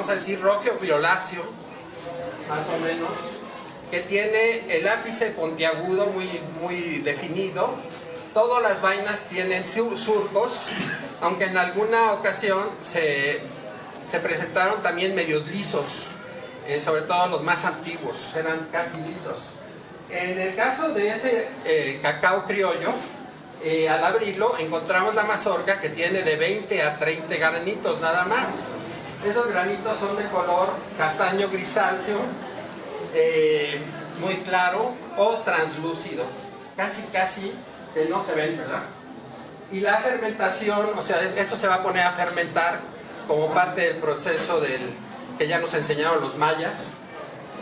vamos a decir rojo violáceo, más o menos, que tiene el ápice puntiagudo muy definido. Todas las vainas tienen surcos, aunque en alguna ocasión se presentaron también medios lisos, sobre todo los más antiguos, eran casi lisos. En el caso de ese cacao criollo, al abrirlo encontramos la mazorca que tiene de 20 a 30 granitos nada más. Esos granitos son de color castaño grisáceo, muy claro o translúcido, casi que no se ven, ¿verdad? Y la fermentación, o sea, eso se va a poner a fermentar como parte del proceso que ya nos enseñaron los mayas,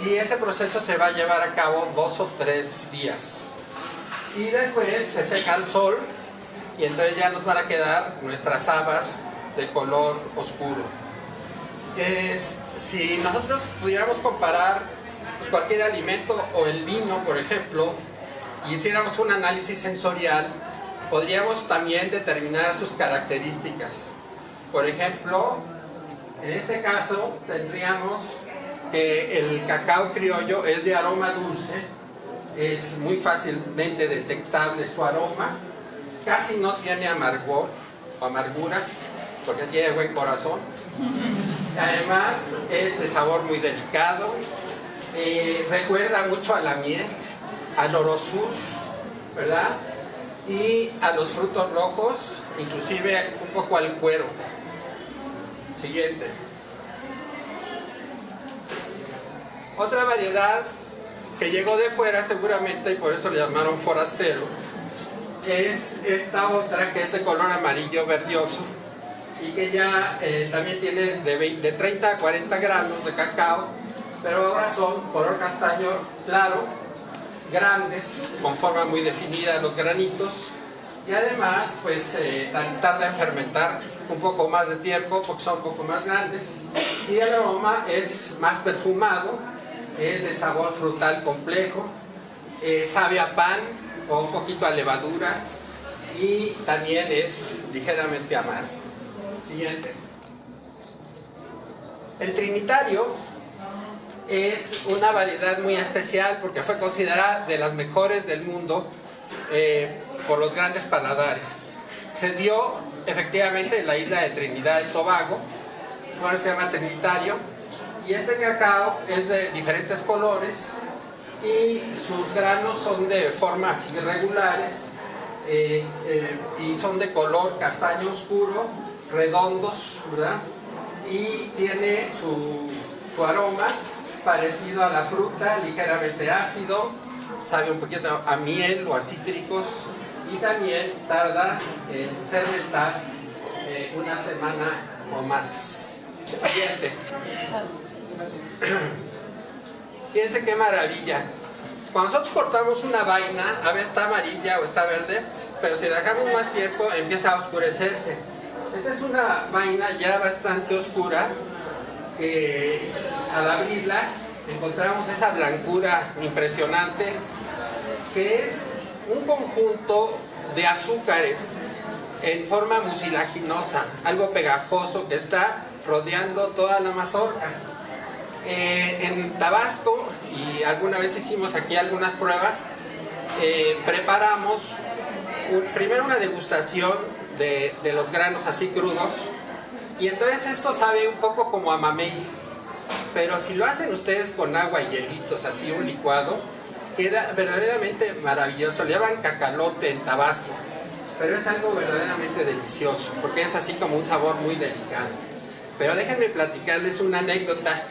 y ese proceso se va a llevar a cabo 2 o 3 días. Y después se seca al sol y entonces ya nos van a quedar nuestras habas de color oscuro. Si nosotros pudiéramos comparar pues, cualquier alimento o el vino, por ejemplo, y hiciéramos un análisis sensorial, podríamos también determinar sus características. Por ejemplo, en este caso tendríamos que el cacao criollo es de aroma dulce, es muy fácilmente detectable su aroma, casi no tiene amargor o amargura, porque tiene buen corazón. Además es de sabor muy delicado, recuerda mucho a la miel, al orosus, ¿verdad? Y a los frutos rojos, inclusive un poco al cuero. Siguiente. Otra variedad que llegó de fuera seguramente, y por eso le llamaron forastero, es esta otra que es de color amarillo verdioso y que ya también tiene de 30 a 40 gramos de cacao, pero ahora son color castaño claro, grandes, con forma muy definida los granitos, y además pues tarda en fermentar un poco más de tiempo porque son un poco más grandes, y el aroma es más perfumado, es de sabor frutal complejo, sabe a pan o un poquito a levadura, y también es ligeramente amargo. Siguiente. El trinitario es una variedad muy especial porque fue considerada de las mejores del mundo por los grandes paladares. Se dio efectivamente en la isla de Trinidad y Tobago, por eso se llama trinitario, y este cacao es de diferentes colores y sus granos son de formas irregulares y son de color castaño oscuro, redondos, ¿verdad? Y tiene su aroma parecido a la fruta, ligeramente ácido, sabe un poquito a miel o a cítricos, y también tarda en fermentar una semana o más. Siguiente. Fíjense qué maravilla. Cuando nosotros cortamos una vaina, a veces está amarilla o está verde, pero si la dejamos más tiempo empieza a oscurecerse. Esta es una vaina ya bastante oscura, que al abrirla encontramos esa blancura impresionante, que es un conjunto de azúcares en forma mucilaginosa, algo pegajoso que está rodeando toda la mazorca. En Tabasco, y alguna vez hicimos aquí algunas pruebas, preparamos primero una degustación de los granos así crudos, y entonces esto sabe un poco como a mamey, pero si lo hacen ustedes con agua y hielitos, así un licuado, queda verdaderamente maravilloso. Le llaman cacalote en Tabasco, pero es algo verdaderamente delicioso, porque es así como un sabor muy delicado. Pero déjenme platicarles una anécdota,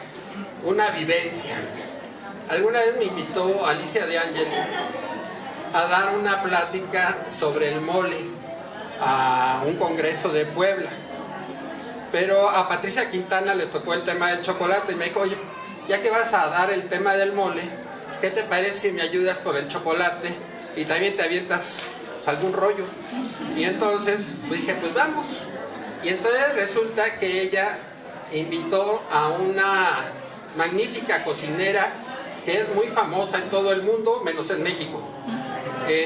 una vivencia. Alguna vez me invitó Alicia de Ángel a dar una plática sobre el mole a un congreso de Puebla, pero a Patricia Quintana le tocó el tema del chocolate y me dijo: oye, ya que vas a dar el tema del mole, ¿qué te parece si me ayudas con el chocolate y también te avientas algún rollo? Y entonces pues dije, pues vamos. Y entonces resulta que ella invitó a una magnífica cocinera que es muy famosa en todo el mundo, menos en México.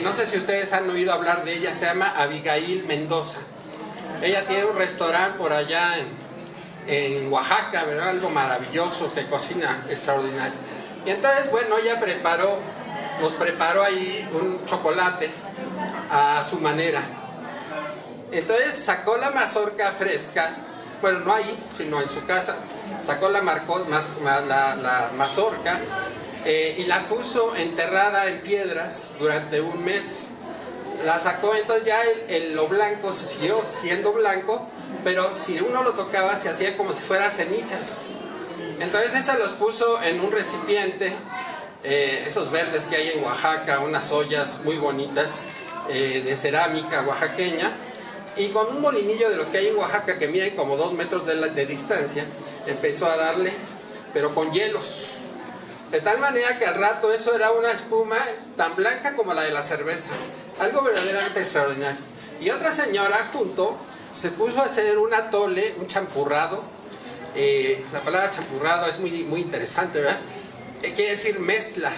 No sé si ustedes han oído hablar de ella, se llama Abigail Mendoza. Ella tiene un restaurante por allá en Oaxaca, ¿verdad? Algo maravilloso, que cocina extraordinario. Y entonces, bueno, ella nos preparó ahí un chocolate a su manera. Entonces sacó la mazorca fresca, bueno, no ahí, sino en su casa, sacó la mazorca y la puso enterrada en piedras durante un mes. La sacó, entonces ya lo blanco se siguió siendo blanco, pero si uno lo tocaba se hacía como si fuera cenizas. Entonces esa los puso en un recipiente, esos verdes que hay en Oaxaca, unas ollas muy bonitas de cerámica oaxaqueña, y con un molinillo de los que hay en Oaxaca que miden como 2 metros de distancia, empezó a darle, pero con hielos. De tal manera que al rato eso era una espuma tan blanca como la de la cerveza. Algo verdaderamente extraordinario. Y otra señora junto se puso a hacer un atole, un champurrado. La palabra champurrado es muy, muy interesante, ¿verdad? Quiere decir mezcla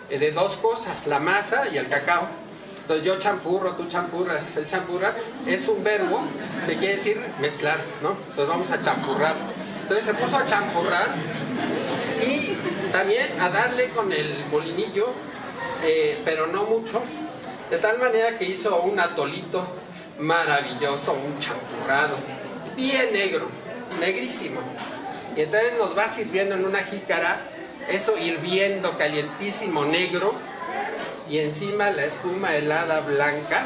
de dos cosas, la masa y el cacao. Entonces yo champurro, tú champurras. El champurrar es un verbo que quiere decir mezclar, ¿no? Entonces vamos a champurrar. Entonces se puso a champurrar y también a darle con el molinillo, pero no mucho, de tal manera que hizo un atolito maravilloso, un champurrado, bien negro, negrísimo. Y entonces nos va sirviendo en una jícara, eso hirviendo, calientísimo, negro, y encima la espuma helada blanca.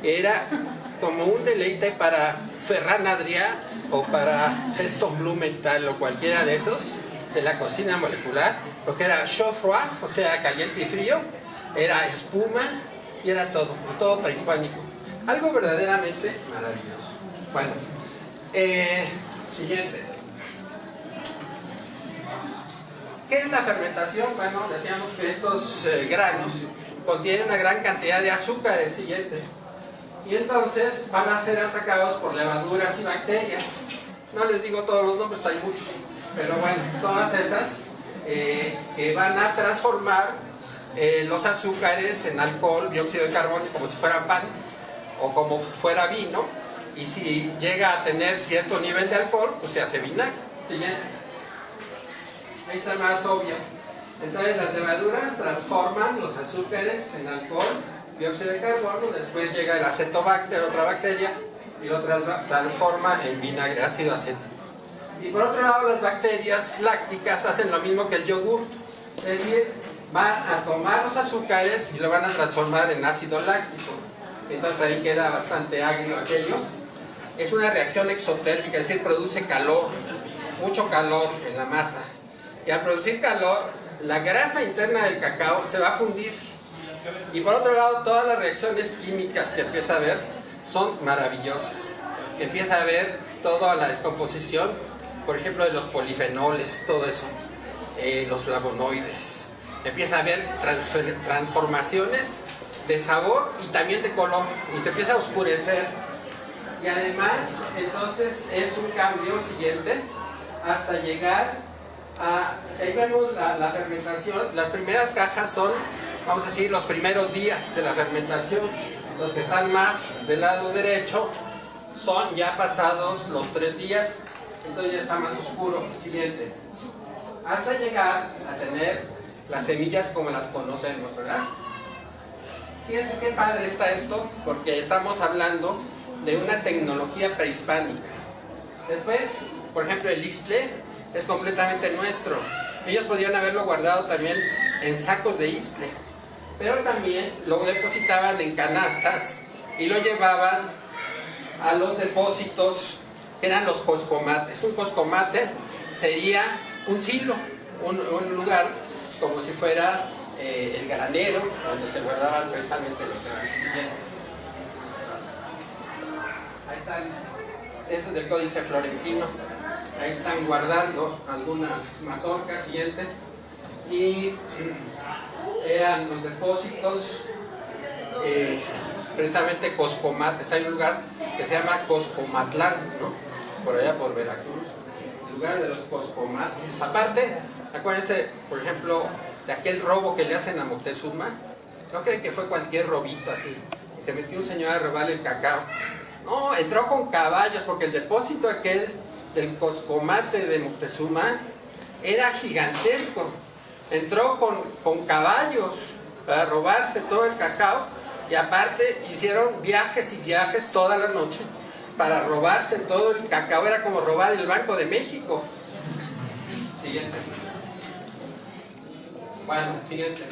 Era como un deleite para Ferran Adrià o para Heston Blumenthal o cualquiera de esos de la cocina molecular, porque era chaud froid, o sea, caliente y frío, era espuma y era todo prehispánico. Algo verdaderamente maravilloso. Bueno, siguiente. ¿Qué es la fermentación? Bueno, decíamos que estos granos contienen una gran cantidad de azúcares, siguiente. Y entonces van a ser atacados por levaduras y bacterias. No les digo todos los nombres, hay muchos. Pero bueno, todas esas que van a transformar los azúcares en alcohol, dióxido de carbono, como si fuera pan o como fuera vino. Y si llega a tener cierto nivel de alcohol, pues se hace vinagre. Siguiente. Ahí está más obvio. Entonces las levaduras transforman los azúcares en alcohol, dióxido de carbono, después llega el acetobacter, otra bacteria, y lo transforma en vinagre, ácido acético. Y por otro lado, las bacterias lácticas hacen lo mismo que el yogur, es decir, van a tomar los azúcares y lo van a transformar en ácido láctico. Entonces ahí queda bastante agrio aquello. Es una reacción exotérmica, es decir, produce calor, mucho calor en la masa. Y al producir calor, la grasa interna del cacao se va a fundir. Y por otro lado, todas las reacciones químicas que empieza a haber son maravillosas. Empieza a haber toda la descomposición, por ejemplo, de los polifenoles, todo eso, los flavonoides. Empieza a haber transformaciones de sabor y también de color, y se empieza a oscurecer. Y además, entonces, es un cambio siguiente hasta llegar a... Si ahí vemos la fermentación, las primeras cajas son, vamos a decir, los primeros días de la fermentación. Los que están más del lado derecho son ya pasados los 3 días, entonces ya está más oscuro. Siguiente. Hasta llegar a tener las semillas como las conocemos, ¿verdad? Fíjense qué padre está esto, porque estamos hablando de una tecnología prehispánica. Después, por ejemplo, el istle es completamente nuestro. Ellos podrían haberlo guardado también en sacos de istle, pero también lo depositaban en canastas y lo llevaban a los depósitos que eran los coscomates. Un coscomate sería un silo, un lugar como si fuera el granero donde se guardaban precisamente los granos. Ahí están, eso es del Códice Florentino. Ahí están guardando algunas mazorcas, siguiente. Y eran los depósitos precisamente coscomates. Hay un lugar que se llama Coscomatlán, ¿no? Por allá por Veracruz, el lugar de los coscomates. Aparte, acuérdense, por ejemplo, de aquel robo que le hacen a Moctezuma. No creen que fue cualquier robito así. Se metió un señor a robarle el cacao. No, entró con caballos, porque el depósito aquel del Coscomate de Moctezuma era gigantesco. Entró con caballos para robarse todo el cacao, y aparte hicieron viajes y viajes toda la noche para robarse todo el cacao. Era como robar el Banco de México. Siguiente. Bueno, siguiente.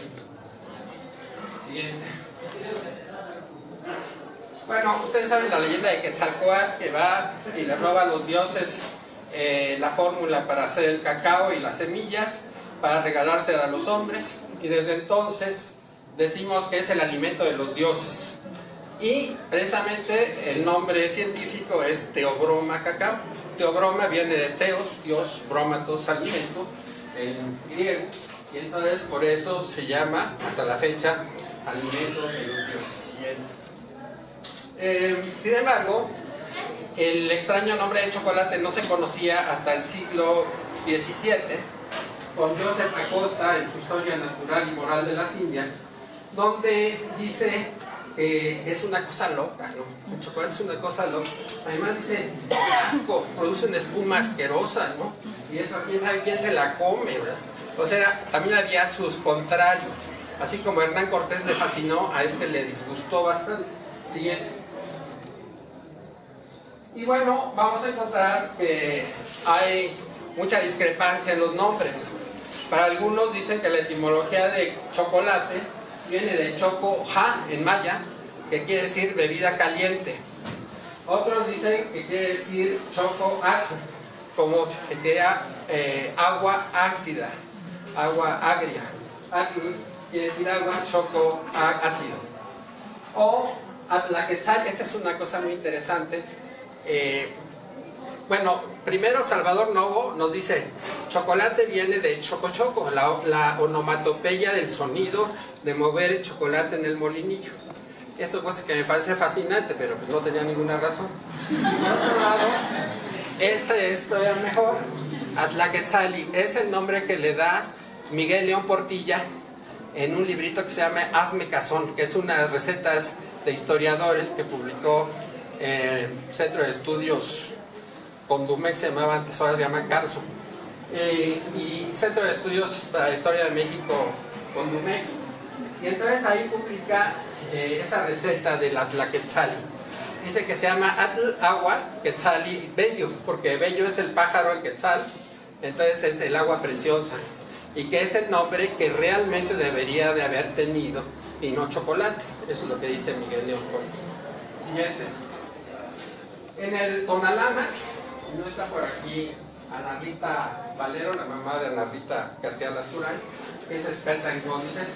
Bueno, ustedes saben la leyenda de Quetzalcóatl, que va y le roba a los dioses la fórmula para hacer el cacao y las semillas para regalársela a los hombres, y desde entonces decimos que es el alimento de los dioses, y precisamente el nombre científico es Theobroma cacao. Theobroma viene de Theos, Dios, bromatos, alimento, en griego, y entonces por eso se llama hasta la fecha alimento de los dioses. Sin embargo, el extraño nombre de chocolate no se conocía hasta el siglo XVII, con Joseph Acosta en su Historia Natural y Moral de las Indias, donde dice que es una cosa loca, ¿no? El chocolate es una cosa loca. Además dice, asco, produce una espuma asquerosa, ¿no? Y eso, quién sabe quién se la come, ¿verdad? O sea, también había sus contrarios. Así como a Hernán Cortés le fascinó, a este le disgustó bastante. Siguiente. Y bueno, vamos a encontrar que hay mucha discrepancia en los nombres. Para algunos dicen que la etimología de chocolate viene de choco-ja en maya, que quiere decir bebida caliente. Otros dicen que quiere decir choco-ach, como que sea agua ácida, agua agria. Atl quiere decir agua, choco, ácido. O Atlaquetzal, esta es una cosa muy interesante. Bueno, primero Salvador Novo nos dice, chocolate viene de choco-choco, la onomatopeya del sonido de mover el chocolate en el molinillo. Esto es cosa que me parece fascinante, pero pues no tenía ninguna razón. Por otro lado, este es todavía mejor. Atlaquetzali es el nombre que le da Miguel León Portilla en un librito que se llama Hazme Cazón, que es unas recetas de historiadores que publicó el Centro de Estudios Condumex, se llamaba antes, ahora se llama Carso, y Centro de Estudios para la Historia de México Condumex, y entonces ahí publica esa receta del Atlaquetzali. Dice que se llama Atl agua, Quetzali bello, porque bello es el pájaro, el quetzal, entonces es el agua preciosa, y que es el nombre que realmente debería de haber tenido y no chocolate. Eso es lo que dice Miguel León Portilla. Siguiente. En el Tonalama, no está por aquí Ana Rita Valero, la mamá de Ana Rita García Lasturán, que es experta en códices.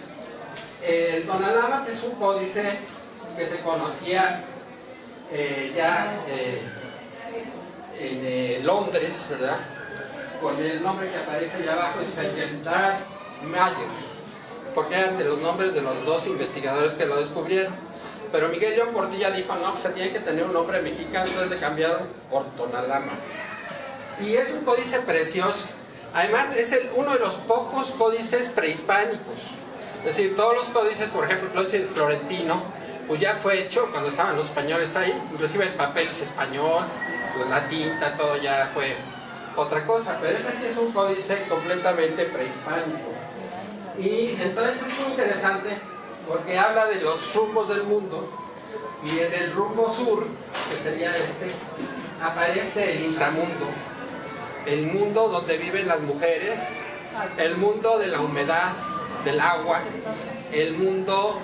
El Tonalama es un códice que se conocía en Londres, ¿verdad? Con el nombre que aparece allá abajo es Feyentar Mayer, porque eran de los nombres de los dos investigadores que lo descubrieron. Pero Miguel León Portilla dijo, no, pues se tiene que tener un nombre mexicano, entonces le cambiaron por Tonalama. Y es un códice precioso. Además, es uno de los pocos códices prehispánicos. Es decir, todos los códices, por ejemplo, el códice florentino, pues ya fue hecho cuando estaban los españoles ahí. Inclusive el papel es español, la tinta, todo ya fue otra cosa. Pero este sí es un códice completamente prehispánico. Y entonces es muy interesante porque habla de los rumbos del mundo, y en el rumbo sur, que sería este, aparece el inframundo, el mundo donde viven las mujeres, el mundo de la humedad, del agua, el mundo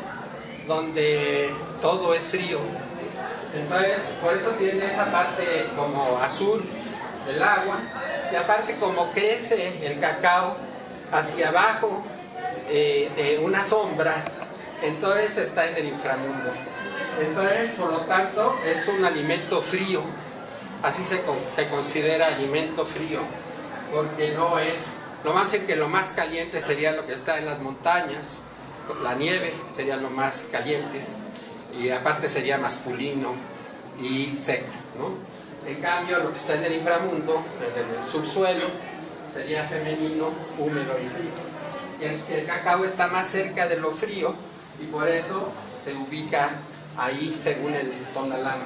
donde todo es frío. Entonces, por eso tiene esa parte como azul del agua, y aparte como crece el cacao hacia abajo de una sombra, entonces está en el inframundo. Entonces, por lo tanto, es un alimento frío. Así se considera alimento frío, porque no más decir que lo más caliente sería lo que está en las montañas, la nieve sería lo más caliente, y aparte sería masculino y seco, ¿no? En cambio, lo que está en el inframundo, en el subsuelo, sería femenino, húmedo y frío. El cacao está más cerca de lo frío, y por eso se ubica ahí según el Tonalama.